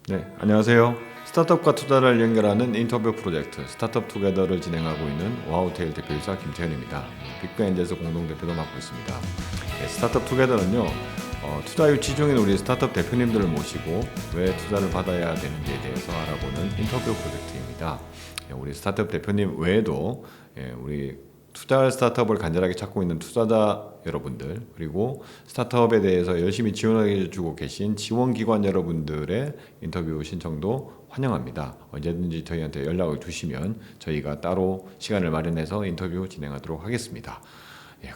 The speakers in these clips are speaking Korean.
네, 안녕하세요. 스타트업과 투자를 연결하는 인터뷰 프로젝트 스타트업 투게더를 진행하고 있는 와우테일 대표이사 김태현입니다. 빅벤에서 공동대표도 맡고 있습니다. 네, 스타트업 투게더는요, 투자 유치 중인 우리 스타트업 대표님들을 모시고 왜 투자를 받아야 되는지에 대해서 알아보는 인터뷰 프로젝트입니다. 우리 스타트업 대표님 외에도 우리 투자할 스타트업을 간절하게 찾고 있는 투자자 여러분들, 그리고 스타트업에 대해서 열심히 지원해 주고 계신 지원기관 여러분들의 인터뷰 신청도 환영합니다. 언제든지 저희한테 연락을 주시면 저희가 따로 시간을 마련해서 인터뷰 진행하도록 하겠습니다.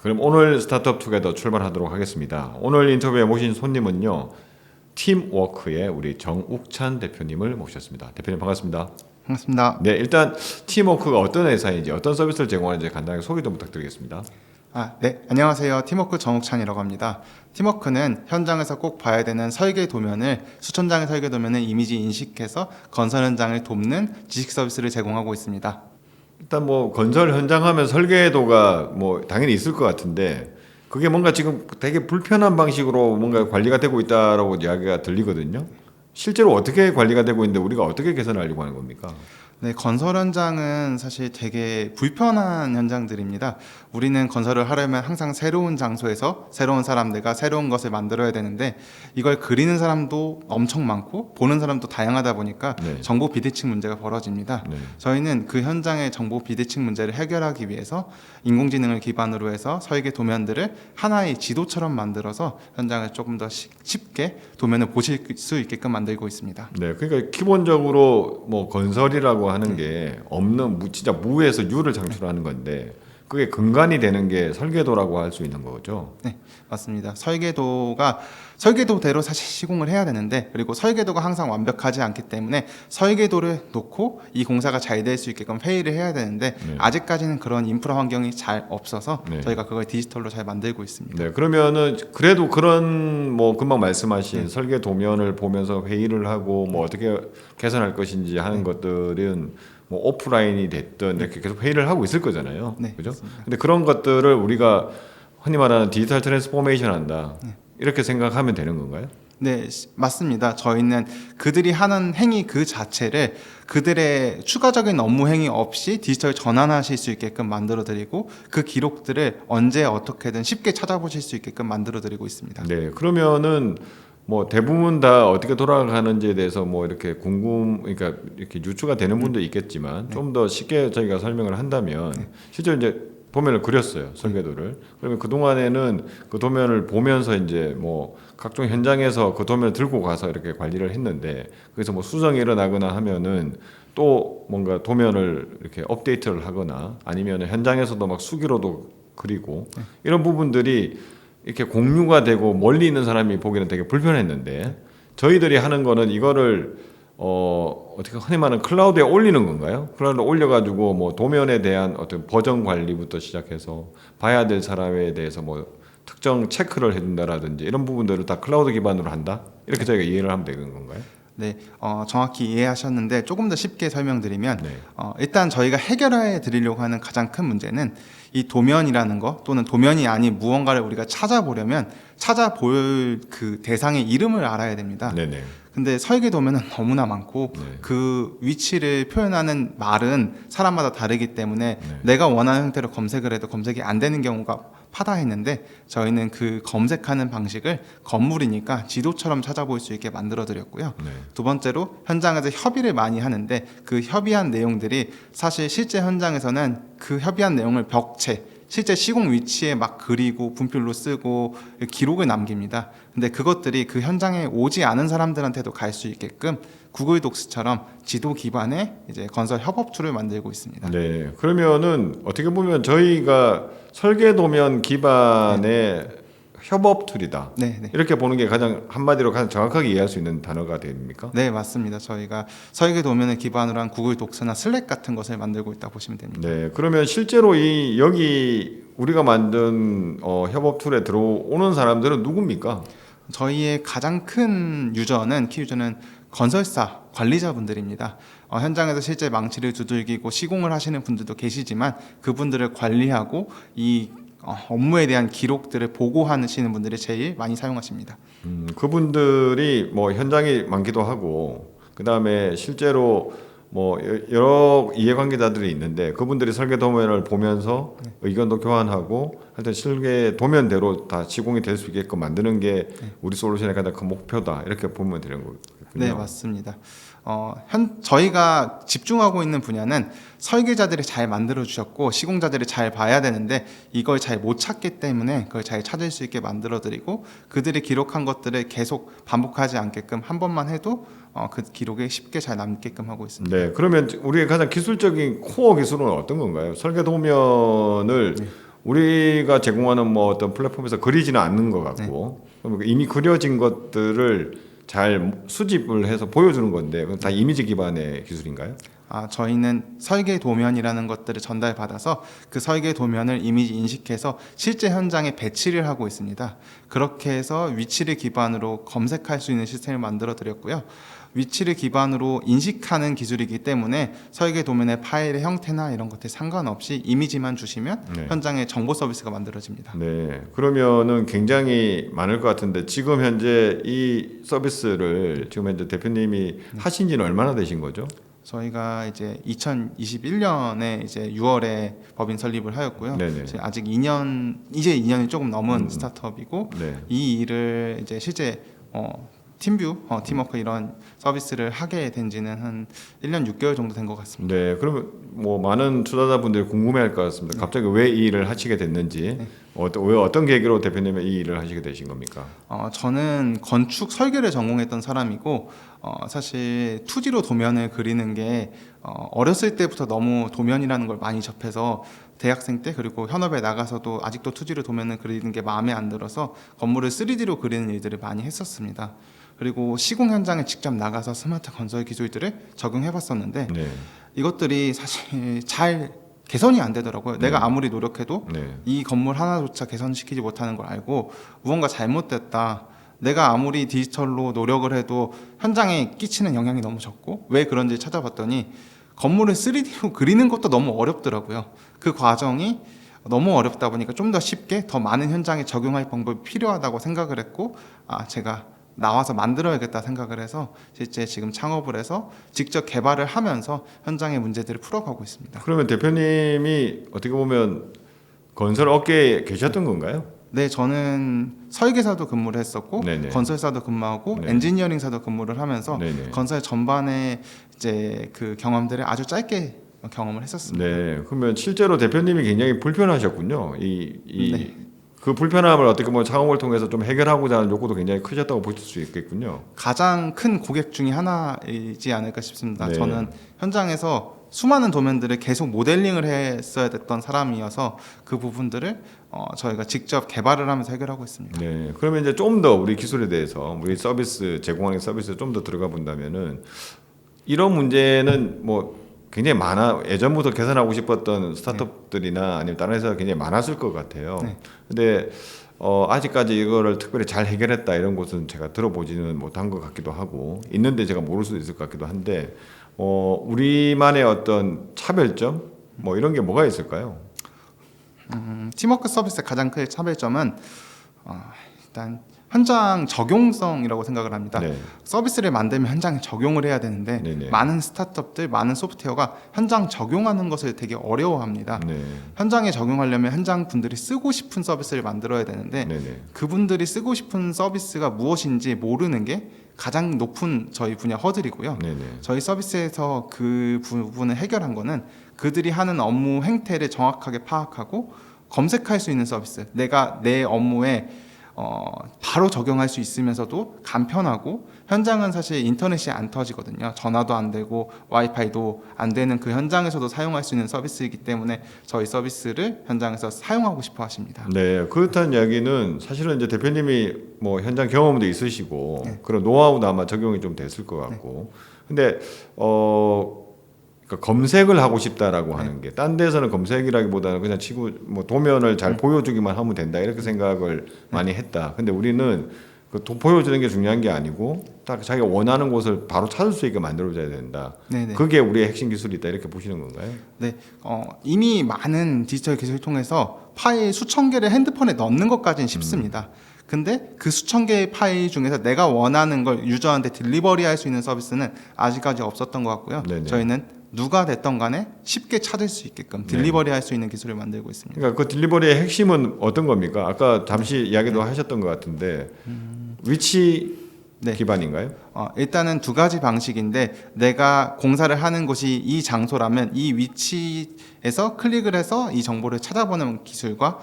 그럼 오늘 스타트업 투게더 출발하도록 하겠습니다. 오늘 인터뷰에 모신 손님은요, 팀워크의 우리 정욱찬 대표님을 모셨습니다. 대표님 반갑습니다. 반갑습니다. 네, 일단 팀워크가 어떤 회사인지, 어떤 서비스를 제공하는지 간단하게 소개 좀 부탁드리겠습니다. 네, 안녕하세요. 팀워크 정욱찬이라고 합니다. 팀워크는 현장에서 꼭 봐야 되는 설계 도면을 수천 장의 설계 도면을 이미지 인식해서 건설 현장을 돕는 지식 서비스를 제공하고 있습니다. 일단 뭐 건설 현장 하면 설계도가 뭐 당연히 있을 것 같은데 그게 뭔가 지금 되게 불편한 방식으로 뭔가 관리가 되고 있다라고 이야기가 들리거든요. 실제로 어떻게 관리가 되고 있는데 우리가 어떻게 개선하려고 하는 겁니까? 네, 건설 현장은 사실 되게 불편한 현장들입니다. 우리는 건설을 하려면 항상 새로운 장소에서 새로운 사람들과 새로운 것을 만들어야 되는데 이걸 그리는 사람도 엄청 많고 보는 사람도 다양하다 보니까 네. 정보 비대칭 문제가 벌어집니다. 네. 저희는 그 현장의 정보 비대칭 문제를 해결하기 위해서 인공지능을 기반으로 해서 설계 도면들을 하나의 지도처럼 만들어서 현장을 조금 더 쉽게 도면을 보실 수 있게끔 만들고 있습니다. 네, 그러니까 기본적으로 뭐 건설이라고 하는 게 없는 진짜 무에서 유를 창출하는 건데 그게 근간이 되는 게 설계도라고 할 수 있는 거죠. 네, 맞습니다. 설계도대로 사실 시공을 해야 되는데 그리고 설계도가 항상 완벽하지 않기 때문에 설계도를 놓고 이 공사가 잘 될 수 있게끔 회의를 해야 되는데 네. 아직까지는 그런 인프라 환경이 잘 없어서 네. 저희가 그걸 디지털로 잘 만들고 있습니다. 네, 그러면은 그래도 그런 뭐 금방 말씀하신 설계 도면을 보면서 회의를 하고 뭐 어떻게 개선할 것인지 하는 것들은 뭐 오프라인이 됐든 이렇게 계속 회의를 하고 있을 거잖아요. 네, 그죠? 맞습니다. 근데 그런 것들을 우리가 흔히 말하는 디지털 트랜스포메이션 한다. 이렇게 생각하면 되는 건가요? 네, 맞습니다. 저희는 그들이 하는 행위 그 자체를 그들의 추가적인 업무 행위 없이 디지털 전환하실 수 있게끔 만들어드리고 그 기록들을 언제 어떻게든 쉽게 찾아보실 수 있게끔 만들어드리고 있습니다. 네, 그러면은 뭐 대부분 다 어떻게 돌아가는지에 대해서 뭐 이렇게 그러니까 이렇게 유추가 되는 분도 있겠지만 좀 더 쉽게 저희가 설명을 한다면 실제로 이제 도면을 그렸어요, 설계도를. 그러면 그 동안에는 그 도면을 보면서 이제 뭐 각종 현장에서 그 도면을 들고 가서 이렇게 관리를 했는데 그래서 뭐 수정이 일어나거나 하면은 또 뭔가 도면을 이렇게 업데이트를 하거나 아니면 현장에서도 막 수기로도 그리고 이런 부분들이 이렇게 공유가 되고 멀리 있는 사람이 보기는 되게 불편했는데 저희들이 하는 거는 이거를 어떻게 흔히 말하는 클라우드에 올리는 건가요? 클라우드에 올려가지고 뭐 도면에 대한 어떤 버전 관리부터 시작해서 봐야 될 사람에 대해서 뭐 특정 체크를 해준다라든지 이런 부분들을 다 클라우드 기반으로 한다? 이렇게 저희가 이해를 하면 되는 건가요? 네, 정확히 이해하셨는데 조금 더 쉽게 설명드리면 네. 일단 저희가 해결해 드리려고 하는 가장 큰 문제는 이 도면이라는 거 또는 도면이 아닌 무언가를 우리가 찾아보려면 찾아볼 그 대상의 이름을 알아야 됩니다. 네네. 근데 설계 도면은 너무나 많고 네. 그 위치를 표현하는 말은 사람마다 다르기 때문에 네. 내가 원하는 형태로 검색을 해도 검색이 안 되는 경우가 파다했는데 저희는 그 검색하는 방식을 건물이니까 지도처럼 찾아볼 수 있게 만들어 드렸고요. 네. 두 번째로 현장에서 협의를 많이 하는데 그 협의한 내용들이 사실 실제 현장에서는 그 협의한 내용을 벽체 실제 시공 위치에 막 그리고 분필로 쓰고 기록을 남깁니다. 근데 그것들이 그 현장에 오지 않은 사람들한테도 갈 수 있게끔 구글 독스처럼 지도 기반의 이제 건설 협업 툴을 만들고 있습니다. 네. 그러면은 어떻게 보면 저희가 설계 도면 기반의 협업 툴이다. 네, 네. 이렇게 보는 게 가장 한마디로 가장 정확하게 이해할 수 있는 단어가 됩니까? 네, 맞습니다. 저희가 설계 도면을 기반으로 한 구글 독스나 슬랙 같은 것을 만들고 있다 보시면 됩니다. 네. 그러면 실제로 여기 우리가 만든 협업 툴에 들어오는 사람들은 누굽니까? 저희의 가장 큰 유저는 키 유저는 건설사 관리자분들입니다. 현장에서 실제 망치를 두들기고 시공을 하시는 분들도 계시지만 그분들을 관리하고 이 업무에 대한 기록들을 보고하시는 분들이 제일 많이 사용하십니다. 그분들이 뭐 현장이 많기도 하고 그다음에 실제로 뭐 여러 이해관계자들이 있는데 그분들이 설계 도면을 보면서 의견도 교환하고 하여튼 설계 도면대로 다 시공이 될 수 있게끔 만드는 게 우리 솔루션의 가장 큰 목표다 이렇게 보면 되는 거군요. 네, 맞습니다. 저희가 집중하고 있는 분야는 설계자들이 잘 만들어 주셨고 시공자들이 잘 봐야 되는데 이걸 잘 못 찾기 때문에 그걸 잘 찾을 수 있게 만들어 드리고 그들이 기록한 것들을 계속 반복하지 않게끔 한 번만 해도 그 기록에 쉽게 잘 남게끔 하고 있습니다. 네, 그러면 우리의 가장 기술적인 코어 기술은 어떤 건가요? 설계 도면을 우리가 제공하는 뭐 어떤 플랫폼에서 그리지는 않는 것 같고 그럼 이미 그려진 것들을 잘 수집을 해서 보여주는 건데 그건 다 이미지 기반의 기술인가요? 저희는 설계 도면이라는 것들을 전달받아서 그 설계 도면을 이미지 인식해서 실제 현장에 배치를 하고 있습니다. 그렇게 해서 위치를 기반으로 검색할 수 있는 시스템을 만들어 드렸고요. 위치를 기반으로 인식하는 기술이기 때문에 설계 도면의 파일의 형태나 이런 것들 상관없이 이미지만 주시면 현장에 정보 서비스가 만들어집니다. 네, 그러면은 굉장히 많을 것 같은데 지금 현재 이 서비스를 지금 현재 대표님이 하신 지는 얼마나 되신 거죠? 저희가 이제 2021년에 이제 6월에 법인 설립을 하였고요. 네네. 아직 2년이 조금 넘은 스타트업이고 네. 이 일을 이제 실제 팀뷰, 팀워크 이런 서비스를 하게 된 지는 한 1년 6개월 정도 된 것 같습니다. 네, 그러면 뭐 많은 투자자분들이 궁금해할 것 같습니다. 갑자기 왜 이 일을 하시게 됐는지, 왜 어떤 계기로 대표님이 이 일을 하시게 되신 겁니까? 저는 건축 설계를 전공했던 사람이고 사실 투지로 도면을 그리는 게 어렸을 때부터 너무 도면이라는 걸 많이 접해서 대학생 때 그리고 현업에 나가서도 아직도 투지로 도면을 그리는 게 마음에 안 들어서 건물을 3D로 그리는 일들을 많이 했었습니다. 그리고 시공 현장에 직접 나가서 스마트 건설 기술들을 적용해 봤었는데 이것들이 사실 잘 개선이 안 되더라고요. 내가 아무리 노력해도 이 건물 하나조차 개선시키지 못하는 걸 알고 무언가 잘못됐다. 내가 아무리 디지털로 노력을 해도 현장에 끼치는 영향이 너무 적고 왜 그런지 찾아봤더니 건물을 3D로 그리는 것도 너무 어렵더라고요. 그 과정이 너무 어렵다 보니까 좀 더 쉽게 더 많은 현장에 적용할 방법이 필요하다고 생각을 했고 제가 나와서 만들어야겠다 생각을 해서 실제 지금 창업을 해서 직접 개발을 하면서 현장의 문제들을 풀어가고 있습니다. 그러면 대표님이 어떻게 보면 건설 업계에 계셨던 건가요? 네, 저는 설계사도 근무를 했었고 건설사도 근무하고 엔지니어링사도 근무를 하면서 건설 전반에 이제 그 경험들을 아주 짧게 경험을 했었습니다. 네, 그러면 실제로 대표님이 굉장히 불편하셨군요. 그 불편함을 어떻게 보면 창업을 통해서 좀 해결하고자 하는 욕구도 굉장히 크셨다고 보실 수 있겠군요. 가장 큰 고객 중에 하나이지 않을까 싶습니다. 저는 현장에서 수많은 도면들을 계속 모델링을 했어야 됐던 사람이어서 그 부분들을 저희가 직접 개발을 하면서 해결하고 있습니다. 네, 그러면 이제 좀 더 우리 기술에 대해서 우리 서비스 제공하는 서비스에 좀 더 들어가 본다면은 이런 문제는 뭐 굉장히 많아 예전부터 개선하고 싶었던 스타트업들이나 아니면 다른 회사가 굉장히 많았을 것 같아요. 근데 아직까지 이거를 특별히 잘 해결했다 이런 곳은 제가 들어보지는 못한 것 같기도 하고 있는데 제가 모를 수도 있을 것 같기도 한데 우리만의 어떤 차별점 뭐 이런 게 뭐가 있을까요? 팀워크 서비스의 가장 큰 차별점은 일단 현장 적용성이라고 생각을 합니다. 서비스를 만들면 현장에 적용을 해야 되는데 많은 스타트업들, 많은 소프트웨어가 현장 적용하는 것을 되게 어려워합니다. 현장에 적용하려면 현장 분들이 쓰고 싶은 서비스를 만들어야 되는데 그분들이 쓰고 싶은 서비스가 무엇인지 모르는 게 가장 높은 저희 분야 허들이고요. 저희 서비스에서 그 부분을 해결한 거는 그들이 하는 업무 행태를 정확하게 파악하고 검색할 수 있는 서비스. 내가 내 업무에 바로 적용할 수 있으면서도 간편하고 현장은 사실 인터넷이 안 터지거든요. 전화도 안 되고 와이파이도 안 되는 그 현장에서도 사용할 수 있는 서비스이기 때문에 저희 서비스를 현장에서 사용하고 싶어 하십니다. 네, 그렇다는 이야기는 사실은 이제 대표님이 뭐 현장 경험도 있으시고 그런 노하우도 아마 적용이 좀 됐을 것 같고 근데 그러니까 검색을 하고 싶다라고 하는 게 딴 데서는 검색이라기보다는 그냥 치고 뭐 도면을 잘 보여주기만 하면 된다 이렇게 생각을 많이 했다. 근데 우리는 그 보여주는 게 중요한 게 아니고 딱 자기가 원하는 곳을 바로 찾을 수 있게 만들어줘야 된다. 그게 우리의 핵심 기술이다 이렇게 보시는 건가요? 네, 이미 많은 디지털 기술을 통해서 파일 수천 개를 핸드폰에 넣는 것까지는 쉽습니다. 근데 그 수천 개의 파일 중에서 내가 원하는 걸 유저한테 딜리버리 할 수 있는 서비스는 아직까지 없었던 것 같고요. 네네. 저희는 누가 됐던 간에 쉽게 찾을 수 있게끔 딜리버리 할 수 있는 기술을 만들고 있습니다. 그러니까 그 딜리버리의 핵심은 어떤 겁니까? 아까 잠시 이야기도 하셨던 것 같은데 위치 네. 기반인가요? 일단은 두 가지 방식인데 내가 공사를 하는 곳이 이 장소라면 이 위치에서 클릭을 해서 이 정보를 찾아보는 기술과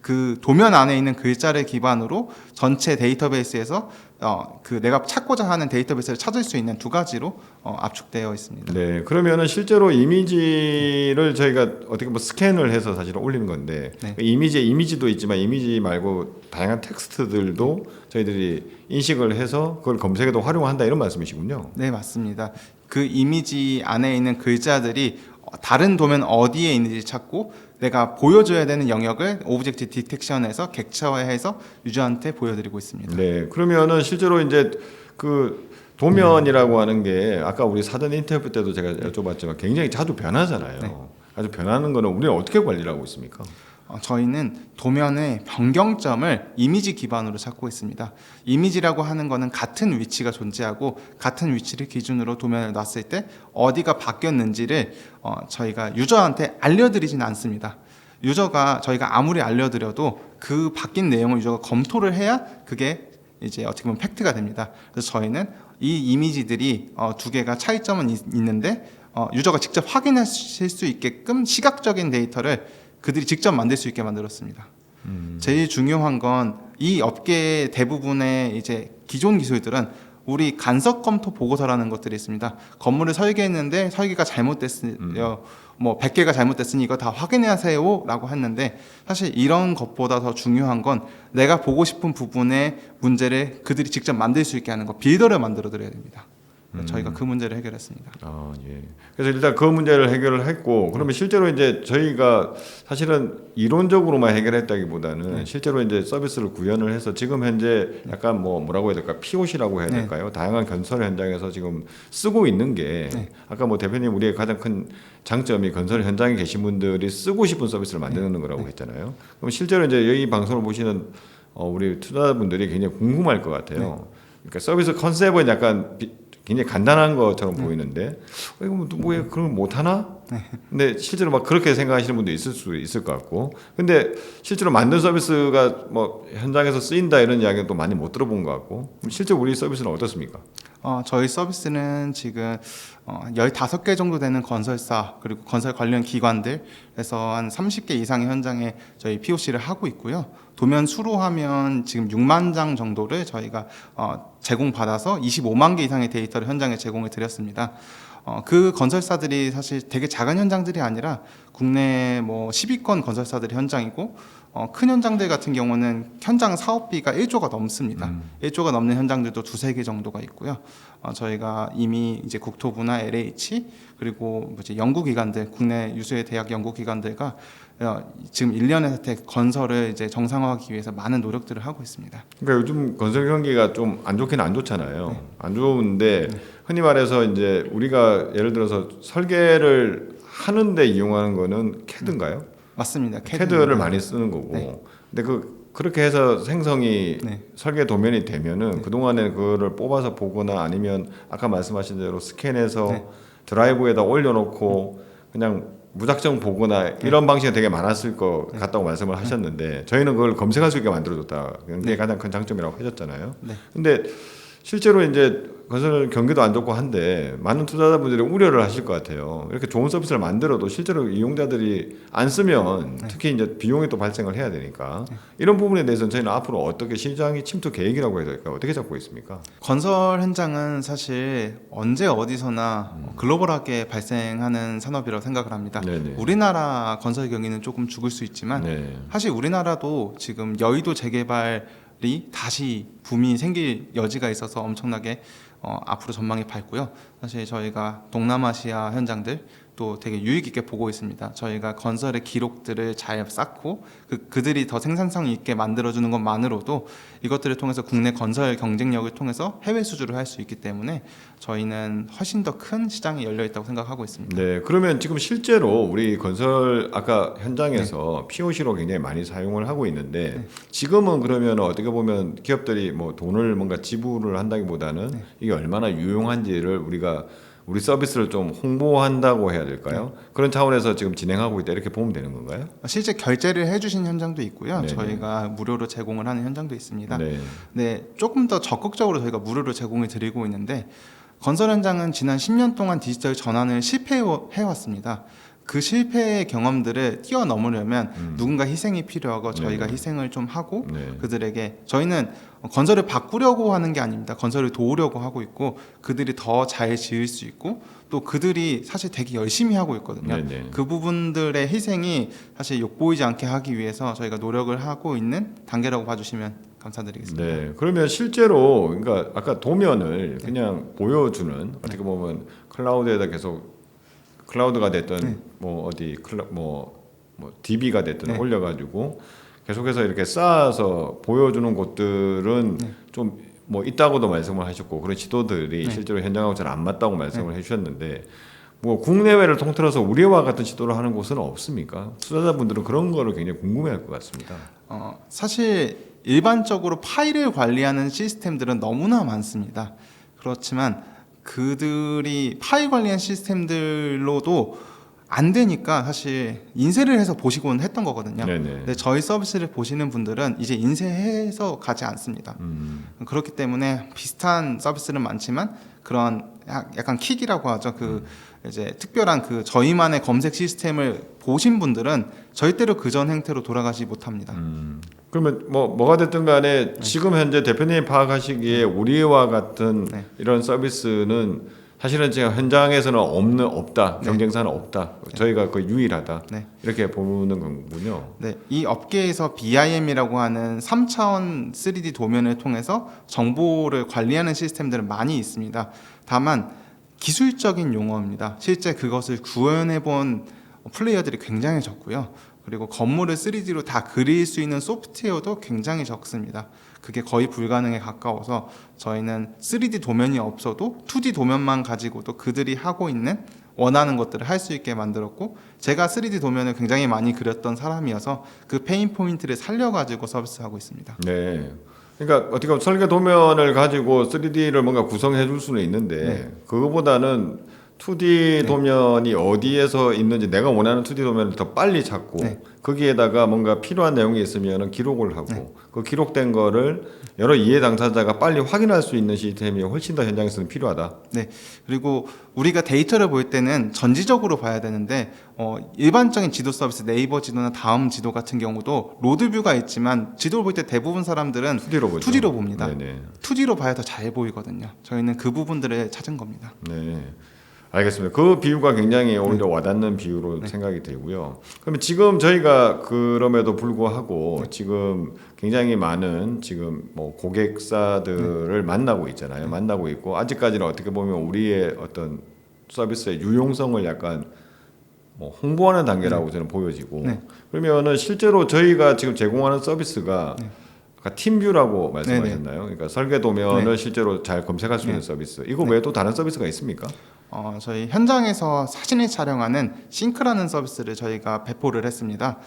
그 도면 안에 있는 글자를 기반으로 전체 데이터베이스에서 그 내가 찾고자 하는 데이터베이스를 찾을 수 있는 두 가지로 압축되어 있습니다. 네, 그러면은 실제로 이미지를 저희가 어떻게 뭐 스캔을 해서 사실 올리는 건데 네. 그 이미지에 이미지도 있지만 이미지 말고 다양한 텍스트들도 저희들이 인식을 해서 그걸 검색에도 활용한다 이런 말씀이시군요. 네, 맞습니다. 그 이미지 안에 있는 글자들이 다른 도면 어디에 있는지 찾고 내가 보여줘야 되는 영역을 오브젝트 디텍션에서 객체화해서 유저한테 보여드리고 있습니다. 네, 그러면은 실제로 이제 그 도면이라고 하는 게 아까 우리 사전 인터뷰 때도 제가 여쭤봤지만 굉장히 자주 변하잖아요. 네. 아주 변하는 거는 우리는 어떻게 관리를 하고 있습니까? 저희는 도면의 변경점을 이미지 기반으로 찾고 있습니다. 이미지라고 하는 거는 같은 위치가 존재하고 같은 위치를 기준으로 도면을 놨을 때 어디가 바뀌었는지를 저희가 유저한테 알려드리진 않습니다. 유저가 저희가 아무리 알려드려도 그 바뀐 내용을 유저가 검토를 해야 그게 이제 어떻게 보면 팩트가 됩니다. 그래서 저희는 이 이미지들이 두 개가 차이점은 있는데 유저가 직접 확인하실 수 있게끔 시각적인 데이터를 그들이 직접 만들 수 있게 만들었습니다. 제일 중요한 건 이 업계 대부분의 이제 기존 기술들은 우리 간섭 검토 보고서라는 것들이 있습니다. 건물을 설계했는데 설계가 잘못됐어요. 뭐 100개가 잘못됐으니 이거 다 확인해 하세요라고 했는데 사실 이런 것보다 더 중요한 건 내가 보고 싶은 부분의 문제를 그들이 직접 만들 수 있게 하는 거, 빌더를 만들어 드려야 됩니다. 저희가 그 문제를 해결했습니다. 아, 예. 그래서 일단 그 문제를 해결을 했고, 그러면 실제로 이제 저희가 사실은 이론적으로만 해결했다기보다는 실제로 이제 서비스를 구현을 해서 지금 현재 약간 뭐라고 해야 될까? POC라고 해야 될까요? 다양한 건설 현장에서 지금 쓰고 있는 게 아까 뭐 대표님 우리의 가장 큰 장점이 건설 현장에 계신 분들이 쓰고 싶은 서비스를 만드는 거라고 했잖아요. 그럼 실제로 이제 여기 방송을 보시는 우리 투자자분들이 굉장히 궁금할 것 같아요. 그러니까 서비스 컨셉은 약간 굉장히 간단한 것처럼 보이는데 이거 뭐 그런 거 못하나? 근데 실제로 막 그렇게 생각하시는 분도 있을 수 있을 것 같고, 근데 실제로 만든 서비스가 뭐 현장에서 쓰인다 이런 이야기는 또 많이 못 들어본 것 같고, 실제 우리 서비스는 어떻습니까? 저희 서비스는 지금 15개 정도 되는 건설사 그리고 건설 관련 기관들에서 한 30개 이상의 현장에 저희 POC를 하고 있고요. 도면 수로 하면 지금 6만 장 정도를 저희가 제공받아서 25만 개 이상의 데이터를 현장에 제공해 드렸습니다. 그 건설사들이 사실 되게 작은 현장들이 아니라 국내 뭐 10위권 건설사들이 현장이고 큰 현장들 같은 경우는 현장 사업비가 1조가 넘습니다. 1조가 넘는 현장들도 두세 개 정도가 있고요. 저희가 이미 이제 국토부나 LH 그리고 이제 연구기관들, 국내 유수의 대학 연구기관들과 지금 1년의 건설을 이제 정상화하기 위해서 많은 노력들을 하고 있습니다. 그러니까 요즘 건설 경기가 좀 안 좋긴 안 좋잖아요. 안 좋은데 흔히 말해서 이제 우리가 예를 들어서 설계를 하는데 이용하는 거는 캐드인가요? 맞습니다. 캐드를 많이 쓰는 거고. 근데 그렇게 해서 생성이 설계 도면이 되면은 그동안에 그거를 뽑아서 보거나 아니면 아까 말씀하신 대로 스캔해서 드라이브에다 올려놓고 그냥 무작정 보거나 이런 방식이 되게 많았을 것 같다고 말씀을 하셨는데 저희는 그걸 검색할 수 있게 만들어줬다. 그게 가장 큰 장점이라고 하셨잖아요. 근데 실제로 이제 건설 경기도 안 좋고 한데 많은 투자자분들이 우려를 하실 것 같아요. 이렇게 좋은 서비스를 만들어도 실제로 이용자들이 안 쓰면 특히 이제 비용이 또 발생을 해야 되니까 이런 부분에 대해서는 저희는 앞으로 어떻게 시장이 침투 계획이라고 해야 될까 어떻게 잡고 있습니까? 건설 현장은 사실 언제 어디서나 글로벌하게 발생하는 산업이라고 생각을 합니다. 네네. 우리나라 건설 경기는 조금 죽을 수 있지만 사실 우리나라도 지금 여의도 재개발이 다시 붐이 생길 여지가 있어서 엄청나게 앞으로 전망이 밝고요. 사실 저희가 동남아시아 현장들 또 되게 유익 있게 보고 있습니다. 저희가 건설의 기록들을 잘 쌓고 그들이 더 생산성 있게 만들어주는 것만으로도 이것들을 통해서 국내 건설 경쟁력을 통해서 해외 수주를 할 수 있기 때문에 저희는 훨씬 더 큰 시장이 열려 있다고 생각하고 있습니다. 네, 그러면 지금 실제로 우리 건설 아까 현장에서 POC로 굉장히 많이 사용을 하고 있는데 지금은 그러면 어떻게 보면 기업들이 뭐 돈을 뭔가 지불을 한다기보다는 이게 얼마나 유용한지를 우리 서비스를 좀 홍보한다고 해야 될까요? 그런 차원에서 지금 진행하고 있다 이렇게 보면 되는 건가요? 실제 결제를 해주신 현장도 있고요. 네네. 저희가 무료로 제공을 하는 현장도 있습니다. 네. 네, 조금 더 적극적으로 저희가 무료로 제공을 드리고 있는데 건설 현장은 지난 10년 동안 디지털 전환을 실패해왔습니다. 그 실패의 경험들을 뛰어넘으려면 누군가 희생이 필요하고 저희가 네네. 희생을 좀 하고 네. 그들에게 저희는 건설을 바꾸려고 하는 게 아닙니다. 건설을 도우려고 하고 있고 그들이 더 잘 지을 수 있고 또 그들이 사실 되게 열심히 하고 있거든요. 네네. 그 부분들의 희생이 사실 욕보이지 않게 하기 위해서 저희가 노력을 하고 있는 단계라고 봐주시면 감사드리겠습니다. 네. 그러면 실제로 그러니까 아까 도면을 그냥 보여주는 어떻게 보면 클라우드에다 계속 클라우드가 됐든 뭐 어디 뭐 DB가 됐든 올려가지고 계속해서 이렇게 쌓아서 보여주는 곳들은 좀 뭐 있다고도 말씀을 하셨고 그런 지도들이 실제로 현장하고 잘 안 맞다고 말씀을 해주셨는데 뭐 국내외를 통틀어서 우리와 같은 지도를 하는 곳은 없습니까? 투자자분들은 그런 거를 굉장히 궁금해할 것 같습니다. 사실 일반적으로 파일을 관리하는 시스템들은 너무나 많습니다. 그렇지만 그들이 파일 관리한 시스템들로도 안 되니까 사실 인쇄를 해서 보시곤 했던 거거든요. 네네. 근데 저희 서비스를 보시는 분들은 이제 인쇄해서 가지 않습니다. 그렇기 때문에 비슷한 서비스는 많지만 그런 약간 킥이라고 하죠. 이제 특별한 저희만의 검색 시스템을 보신 분들은 절대로 그전 행태로 돌아가지 못합니다. 그러면 뭐가 됐든 간에 지금 현재 대표님이 파악하시기에 우리와 같은 이런 서비스는 사실은 제가 현장에서는 없다, 경쟁사는 없다. 저희가 거의 유일하다. 이렇게 보는 거군요. 네, 이 업계에서 BIM이라고 하는 3차원 3D 도면을 통해서 정보를 관리하는 시스템들은 많이 있습니다. 다만 기술적인 용어입니다. 실제 그것을 구현해본 플레이어들이 굉장히 적고요. 그리고 건물을 3D로 다 그릴 수 있는 소프트웨어도 굉장히 적습니다. 그게 거의 불가능에 가까워서 저희는 3D 도면이 없어도 2D 도면만 가지고도 그들이 하고 있는 원하는 것들을 할 수 있게 만들었고 제가 3D 도면을 굉장히 많이 그렸던 사람이어서 그 페인 포인트를 살려가지고 서비스하고 있습니다. 네. 그러니까 어떻게 보면 설계 도면을 가지고 3D를 뭔가 구성해 줄 수는 있는데 그거보다는 2D 도면이 어디에서 있는지 내가 원하는 2D 도면을 더 빨리 찾고 거기에다가 뭔가 필요한 내용이 있으면 기록을 하고 그 기록된 거를 여러 이해 당사자가 빨리 확인할 수 있는 시스템이 훨씬 더 현장에서는 필요하다. 네. 그리고 우리가 데이터를 볼 때는 전지적으로 봐야 되는데 일반적인 지도 서비스 네이버 지도나 다음 지도 같은 경우도 로드뷰가 있지만 지도를 볼 때 대부분 사람들은 2D로 보죠. 2D로 봅니다. 네네. 2D로 봐야 더 잘 보이거든요. 저희는 그 부분들을 찾은 겁니다. 네. 알겠습니다. 그 비유가 굉장히 오히려 와닿는 비유로 생각이 되고요. 그러면 지금 저희가 그럼에도 불구하고 지금 굉장히 많은 지금 뭐 고객사들을 만나고 있잖아요. 만나고 있고 아직까지는 어떻게 보면 우리의 어떤 서비스의 유용성을 약간 뭐 홍보하는 단계라고 저는 보여지고 그러면은 실제로 저희가 지금 제공하는 서비스가 아까 팀뷰라고 말씀하셨나요? 그러니까 설계 도면을 실제로 잘 검색할 수 있는 서비스. 이거 외에 또 다른 서비스가 있습니까? 저희 현장에서 사진을 촬영하는 싱크라는 서비스를 저희가 배포를 했습니다.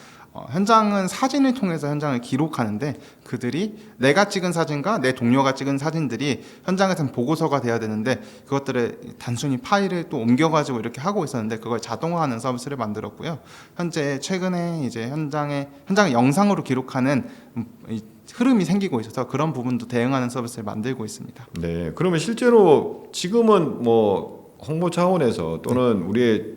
현장은 사진을 통해서 현장을 기록하는데 그들이 내가 찍은 사진과 내 동료가 찍은 사진들이 현장에서는 보고서가 돼야 되는데 그것들을 단순히 파일을 또 옮겨가지고 이렇게 하고 있었는데 그걸 자동화하는 서비스를 만들었고요. 현재 최근에 이제 현장을 영상으로 기록하는 흐름이 생기고 있어서 그런 부분도 대응하는 서비스를 만들고 있습니다. 네, 그러면 실제로 지금은 뭐 홍보 차원에서 또는 우리의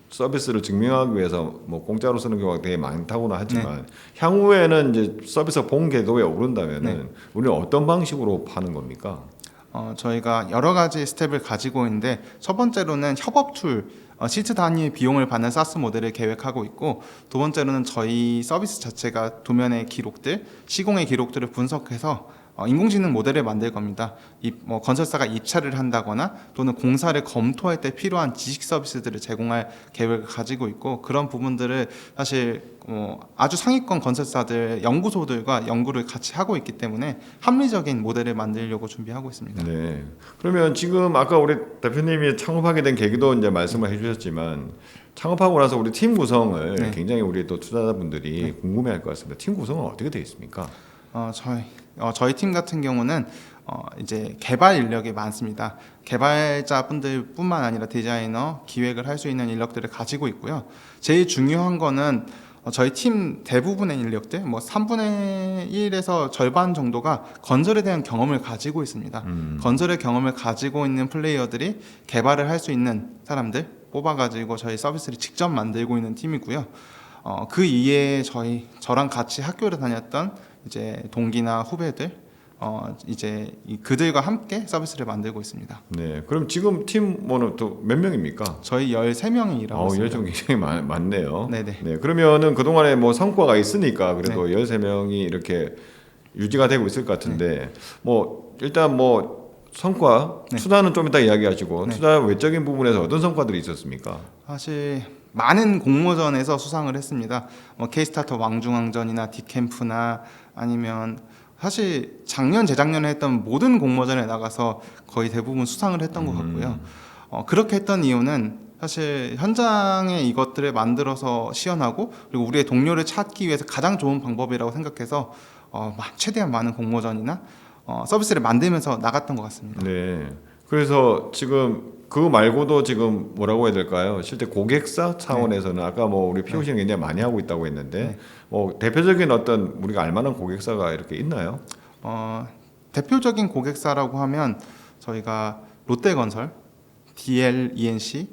서비스를 증명하기 위해서 뭐 공짜로 쓰는 경우가 되게 많다고는 하지만 향후에는 이제 서비스 본 궤도에 오른다면은 우리는 어떤 방식으로 파는 겁니까? 저희가 여러 가지 스텝을 가지고 있는데 첫 번째로는 협업 툴 시트 단위 비용을 받는 사스 모델을 계획하고 있고 두 번째로는 저희 서비스 자체가 도면의 기록들, 시공의 기록들을 분석해서 인공지능 모델을 만들 겁니다. 뭐 건설사가 입찰을 한다거나 또는 공사를 검토할 때 필요한 지식 서비스들을 제공할 계획을 가지고 있고, 그런 부분들을 사실 아주 상위권 건설사들 연구소들과 연구를 같이 하고 있기 때문에 합리적인 모델을 만들려고 준비하고 있습니다. 네. 그러면 지금 아까 우리 대표님이 창업하게 된 계기도 이제 말씀을 해주셨지만, 창업하고 나서 우리 팀 구성을 네. 굉장히 우리 또 투자자분들이 궁금해할 것 같습니다. 팀 구성은 어떻게 되어 있습니까? 저희 팀 같은 경우는 이제 개발 인력이 많습니다. 개발자분들뿐만 아니라 디자이너, 기획을 할 수 있는 인력들을 가지고 있고요. 제일 중요한 거는 저희 팀 대부분의 인력들, 뭐 3분의 1에서 절반 정도가 건설에 대한 경험을 가지고 있습니다. 건설의 경험을 가지고 있는 플레이어들이 개발을 할 수 있는 사람들 뽑아가지고 저희 서비스를 직접 만들고 있는 팀이고요. 그 이외에 저랑 같이 학교를 다녔던 이제 동기나 후배들, 이제 그들과 함께 서비스를 만들고 있습니다. 네. 그럼 지금 팀원은 또 몇 명입니까? 저희 13명이 일하고 있습니다. 13명 굉장히 많네요. 네네. 네. 그러면은 그동안에 뭐 성과가 있으니까 그래도 13명이 이렇게 유지가 되고 있을 것 같은데, 뭐 일단 뭐 성과, 투자는 좀 이따 이야기하시고, 투자 외적인 부분에서 어떤 성과들이 있었습니까? 사실 많은 공모전에서 수상을 했습니다. K스타터 왕중왕전이나 디캠프나 아니면 사실 작년 재작년에 했던 모든 공모전에 나가서 거의 대부분 수상을 했던 것 같고요. 그렇게 했던 이유는 사실 현장에 이것들을 만들어서 시연하고, 그리고 우리의 동료를 찾기 위해서 가장 좋은 방법이라고 생각해서 최대한 많은 공모전이나 서비스를 만들면서 나갔던 것 같습니다. 네. 그래서 지금 그거 말고도 지금 뭐라고 해야 될까요? 실제 고객사 차원에서는 아까 뭐 우리 POC는 굉장히 많이 하고 있다고 했는데, 뭐 대표적인 어떤 우리가 알만한 고객사가 이렇게 있나요? 대표적인 고객사라고 하면 저희가 롯데건설, DLENC,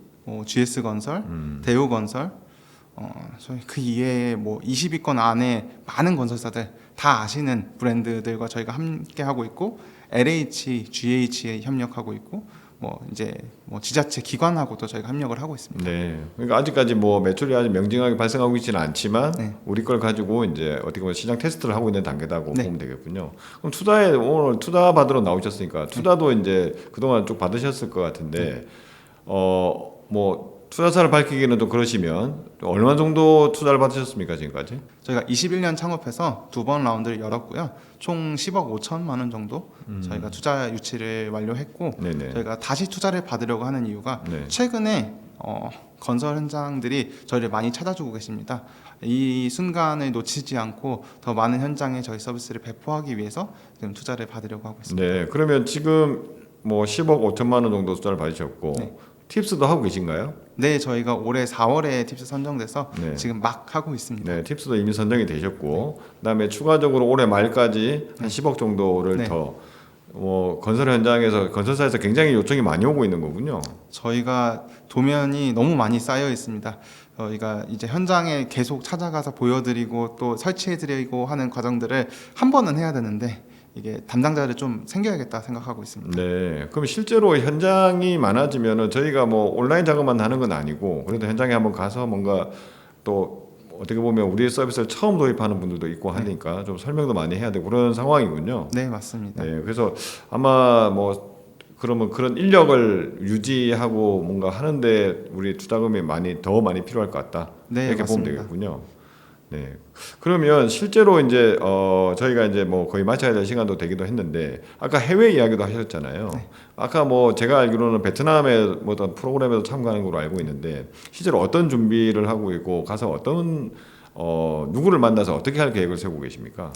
GS건설, 대우건설, 저희 그 이외에 뭐 20위권 안에 많은 건설사들 다 아시는 브랜드들과 저희가 함께 하고 있고, LH, GH에 협력하고 있고, 지자체 기관하고도 저희가 협력을 하고 있습니다. 네. 그러니까 아직까지 뭐 매출이 아주 명징하게 발생하고 있지는 않지만, 우리 걸 가지고 이제 어떻게 보면 시장 테스트를 하고 있는 단계다고 보면 되겠군요. 그럼 오늘 투자 받으러 나오셨으니까 투자도 이제 그동안 쭉 받으셨을 것 같은데, 뭐 투자사를 밝히기는 좀 그러시면 얼마 정도 투자를 받으셨습니까 지금까지? 저희가 21년 창업해서 2번 라운드를 열었고요. 총 10억 5천만 원 정도 저희가 투자 유치를 완료했고, 저희가 다시 투자를 받으려고 하는 이유가 최근에 건설 현장들이 저희를 많이 찾아주고 계십니다. 이 순간을 놓치지 않고 더 많은 현장에 저희 서비스를 배포하기 위해서 지금 투자를 받으려고 하고 있습니다. 네, 그러면 지금 뭐 10억 5천만 원 정도 투자를 받으셨고, 팁스도 하고 계신가요? 네, 저희가 올해 4월에 팁스 선정돼서 지금 막 하고 있습니다. 네, 팁스도 이미 선정이 되셨고, 그다음에 추가적으로 올해 말까지 한 10억 정도를 더 건설 현장에서 건설사에서 굉장히 요청이 많이 오고 있는 거군요. 저희가 도면이 너무 많이 쌓여 있습니다. 저희가 이제 현장에 계속 찾아가서 보여드리고 또 설치해드리고 하는 과정들을 한 번은 해야 되는데, 이게 담당자를 좀 생겨야겠다 생각하고 있습니다. 네, 그럼 실제로 현장이 많아지면은 저희가 뭐 온라인 작업만 하는 건 아니고, 그래도 현장에 한번 가서 뭔가 또 어떻게 보면 우리 서비스를 처음 도입하는 분들도 있고 하니까 좀 설명도 많이 해야 되고 그런 상황이군요. 네, 맞습니다. 네, 그래서 아마 뭐 그러면 그런 인력을 유지하고 뭔가 하는데 우리 투자금이 더 많이 필요할 것 같다. 네, 이렇게 맞습니다. 보면 되겠군요. 네. 그러면 실제로 이제 저희가 이제 뭐 거의 마쳐야 될 시간도 되기도 했는데, 아까 해외 이야기도 하셨잖아요. 아까 뭐 제가 알기로는 베트남의 뭐 어떤 프로그램에도 참가하는 걸로 알고 있는데, 실제로 어떤 준비를 하고 있고 가서 어떤 누구를 만나서 어떻게 할 계획을 세우고 계십니까?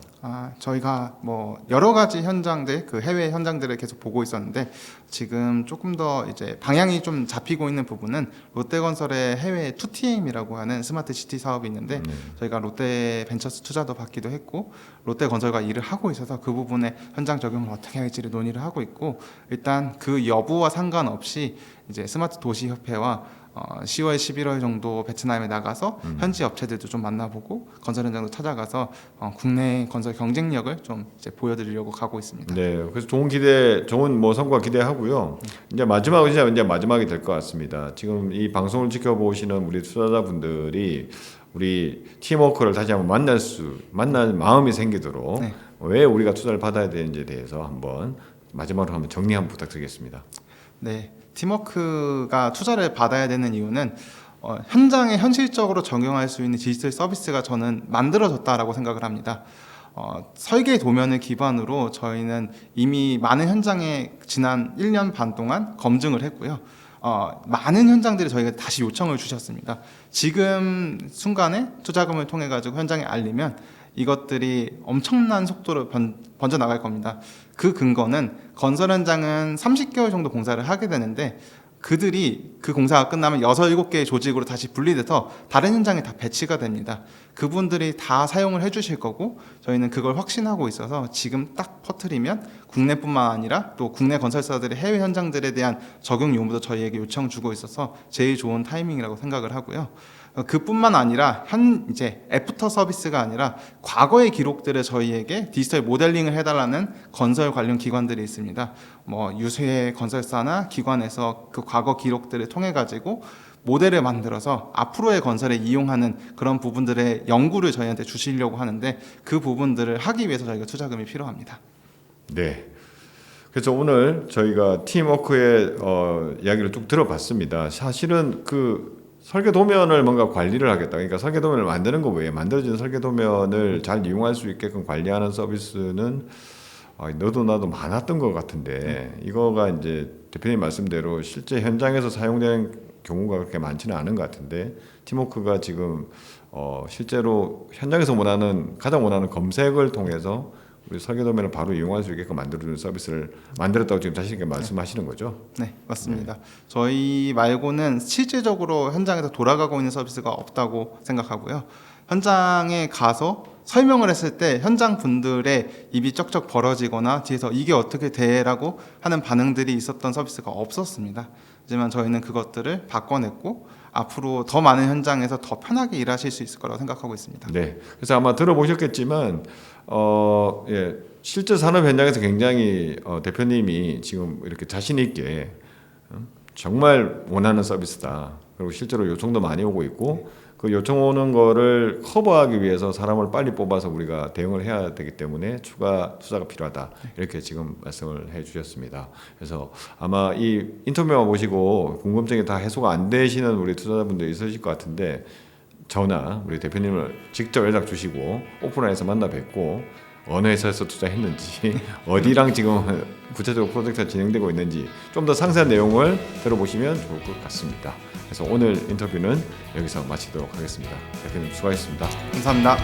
저희가 뭐 여러 가지 현장들, 그 해외 현장들을 계속 보고 있었는데, 지금 조금 더 이제 방향이 좀 잡히고 있는 부분은 롯데건설의 해외 2TM이라고 하는 스마트 시티 사업이 있는데, 저희가 롯데 벤처스 투자도 받기도 했고, 롯데건설과 일을 하고 있어서 그 부분에 현장 적용을 어떻게 할지를 논의를 하고 있고, 일단 그 여부와 상관없이 이제 스마트 도시 협회와 10월, 11월 정도 베트남에 나가서 현지 업체들도 좀 만나보고 건설 현장도 찾아가서 국내 건설 경쟁력을 좀 이제 보여드리려고 가고 있습니다. 네, 그래서 좋은 뭐 성과 기대하고요. 이제 마지막이 될 것 같습니다. 지금 이 방송을 지켜보시는 우리 투자자분들이 우리 팀워크를 다시 한번 만날 마음이 생기도록 왜 우리가 투자를 받아야 되는지에 대해서 한번 마지막으로 한번 정리 한번 부탁드리겠습니다. 네, 팀워크가 투자를 받아야 되는 이유는 현장에 현실적으로 적용할 수 있는 디지털 서비스가 저는 만들어졌다라고 생각을 합니다. 설계 도면을 기반으로 저희는 이미 많은 현장에 지난 1년 반 동안 검증을 했고요. 많은 현장들이 저희가 다시 요청을 주셨습니다. 지금 순간에 투자금을 통해 가지고 현장에 알리면 이것들이 엄청난 속도로 번져 나갈 겁니다. 그 근거는 건설 현장은 30개월 정도 공사를 하게 되는데 그들이 그 공사가 끝나면 6, 7개의 조직으로 다시 분리돼서 다른 현장에 다 배치가 됩니다. 그분들이 다 사용을 해주실 거고 저희는 그걸 확신하고 있어서 지금 딱 퍼뜨리면 국내뿐만 아니라 또 국내 건설사들의 해외 현장들에 대한 적용 요구도 저희에게 요청 주고 있어서 제일 좋은 타이밍이라고 생각을 하고요. 그뿐만 아니라 이제 애프터 서비스가 아니라 과거의 기록들을 저희에게 디지털 모델링을 해달라는 건설 관련 기관들이 있습니다. 뭐 유수의 건설사나 기관에서 그 과거 기록들을 통해 가지고 모델을 만들어서 앞으로의 건설에 이용하는 그런 부분들의 연구를 저희한테 주시려고 하는데 그 부분들을 하기 위해서 저희가 투자금이 필요합니다. 네. 그래서 오늘 저희가 팀워크의 이야기를 쭉 들어봤습니다. 사실은 그 설계 도면을 뭔가 관리를 하겠다. 그러니까 설계 도면을 만드는 거 외에 만들어진 설계 도면을 잘 이용할 수 있게끔 관리하는 서비스는 너도 나도 많았던 것 같은데 이거가 이제 대표님 말씀대로 실제 현장에서 사용되는 경우가 그렇게 많지는 않은 것 같은데 팀워크가 지금 실제로 현장에서 가장 원하는 검색을 통해서 우리 설계 도면을 바로 이용할 수 있게끔 만들어주는 서비스를 만들었다고 지금 자신 있게 말씀하시는 거죠? 네, 맞습니다. 저희 말고는 실질적으로 현장에서 돌아가고 있는 서비스가 없다고 생각하고요. 현장에 가서 설명을 했을 때 현장 분들의 입이 쩍쩍 벌어지거나 뒤에서 이게 어떻게 돼라고 하는 반응들이 있었던 서비스가 없었습니다. 하지만 저희는 그것들을 바꿔냈고 앞으로 더 많은 현장에서 더 편하게 일하실 수 있을 거라고 생각하고 있습니다. 네. 그래서 아마 들어보셨겠지만 실제 산업 현장에서 굉장히 대표님이 지금 이렇게 자신 있게 정말 원하는 서비스다. 그리고 실제로 요청도 많이 오고 있고 그 요청 오는 거를 커버하기 위해서 사람을 빨리 뽑아서 우리가 대응을 해야 되기 때문에 추가 투자가 필요하다. 이렇게 지금 말씀을 해 주셨습니다. 그래서 아마 이 인터뷰만 보시고 궁금증이 다 해소가 안 되시는 우리 투자자분들이 있으실 것 같은데 저나 우리 대표님을 직접 연락 주시고 오프라인에서 만나 뵙고 어느 회사에서 투자했는지 어디랑 지금 구체적으로 프로젝트가 진행되고 있는지 좀 더 상세한 내용을 들어보시면 좋을 것 같습니다. 그래서 오늘 인터뷰는 여기서 마치도록 하겠습니다. 대표님 수고하셨습니다. 감사합니다.